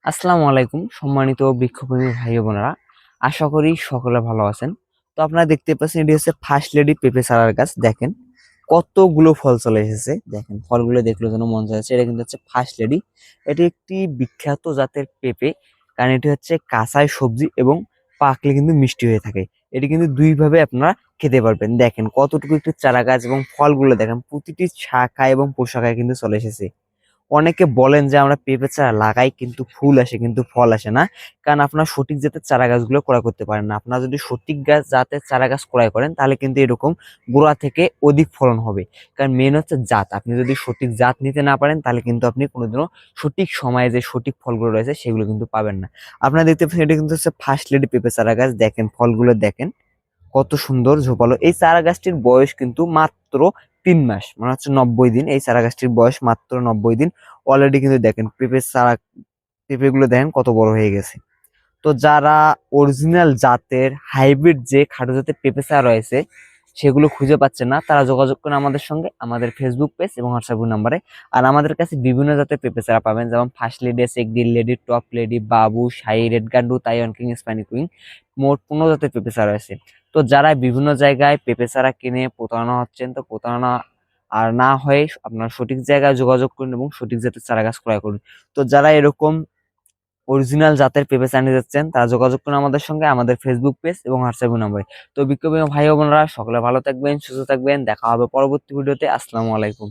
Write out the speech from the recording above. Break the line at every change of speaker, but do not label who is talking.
আসসালামু আলাইকুম সম্মানিত বৃক্ষপ্রেমী ভাই ও বোনেরা, আশা করি সকলে ভালো আছেন। তো আপনারা দেখতে পাচ্ছেন এটি হচ্ছে ফার্স্ট লেডি পেঁপে চারার গাছ। দেখেন কতগুলো ফল চলে এসেছে, দেখেন ফলগুলো দেখলে যেন মন চাইছে। এটা কিন্তু হচ্ছে ফার্স্ট লেডি। এটি একটি বিখ্যাত জাতের পেঁপে, কারণ এটি হচ্ছে কাঁচায় সবজি এবং পাকলে কিন্তু মিষ্টি হয়ে থাকে। এটি কিন্তু দুই ভাবে আপনারা খেতে পারবেন। দেখেন কতটুকু একটি চারা গাছ এবং ফলগুলো দেখেন প্রতিটি শাখায় এবং পোশাকায় কিন্তু চলে এসেছে। অনেকে বলেন যে আমরা পেঁপে চারা লাগাই কিন্তু ফুল আসে কিন্তু ফল আসে না, কারণ আপনার সঠিক জাতের চারা গাছগুলো ক্রয় করতে পারেন না। আপনারা যদি সঠিক জাতের চারা গাছ ক্রয় করেন তাহলে কিন্তু এরকম গোড়া থেকে অধিক ফলন হবে। কারণ মেন হচ্ছে জাত, আপনি যদি সঠিক জাত নিতে না পারেন তাহলে কিন্তু আপনি কোনোদিনও সঠিক সময়ে যে সঠিক ফলগুলো রয়েছে সেগুলো কিন্তু পাবেন না। আপনারা দেখতে পাচ্ছেন এটা কিন্তু হচ্ছে ফার্স্ট লেডি পেঁপে চারা গাছ। দেখেন ফলগুলো দেখেন কত সুন্দর ঝোপালো। এই চারা গাছটির বয়স কিন্তু মাত্র 3 মাস, মানে হচ্ছে 90 দিন। এই চারা গাছটির বয়স মাত্র 90 দিন। অলরেডি কিন্তু দেখেন পেঁপে গুলো দেখেন কত বড় হয়ে গেছে। তো যারা অরিজিনাল জাতের হাইব্রিড যে খাটো জাতের পেঁপে চারা রয়েছে সেগুলো খুঁজে পাচ্ছে না, তারা যোগাযোগ করে আমাদের সঙ্গে আমাদের ফেসবুক পেজ এবং হোয়াটসঅ্যাপ নাম্বারে। আর আমাদের কাছে বিভিন্ন জাতের পেঁপে চারা পাবেন, যেমন first lady, second lady, top lady, বাবু, শাহী, রেড গান্ডু, তাইওয়ান কিং, স্প্যানি কুইন, মোট 15 জাতের পেঁপে চারা রয়েছে। তো যারা বিভিন্ন জায়গায় পেঁপে চারা কিনে প্রতারণা হচ্ছেন, তো প্রতারণা আর না হয়ে আপনার সঠিক জায়গায় যোগাযোগ করুন এবং সঠিক জাতের চারা গাছ ক্রয় করুন। তো যারা এরকম অরিজিনাল জাতের পেঁপে চারা নিতে যাচ্ছেন তারা যোগাযোগ করুন আমাদের সঙ্গে আমাদের ফেসবুক পেজ এবং হোয়াটসঅ্যাপ নম্বরে। তো বিক্ষোভী ভাই ও বোনেরা, সকলে ভালো থাকবেন, সুস্থ থাকবেন। দেখা হবে পরবর্তী ভিডিওতে। আসসালামু আলাইকুম।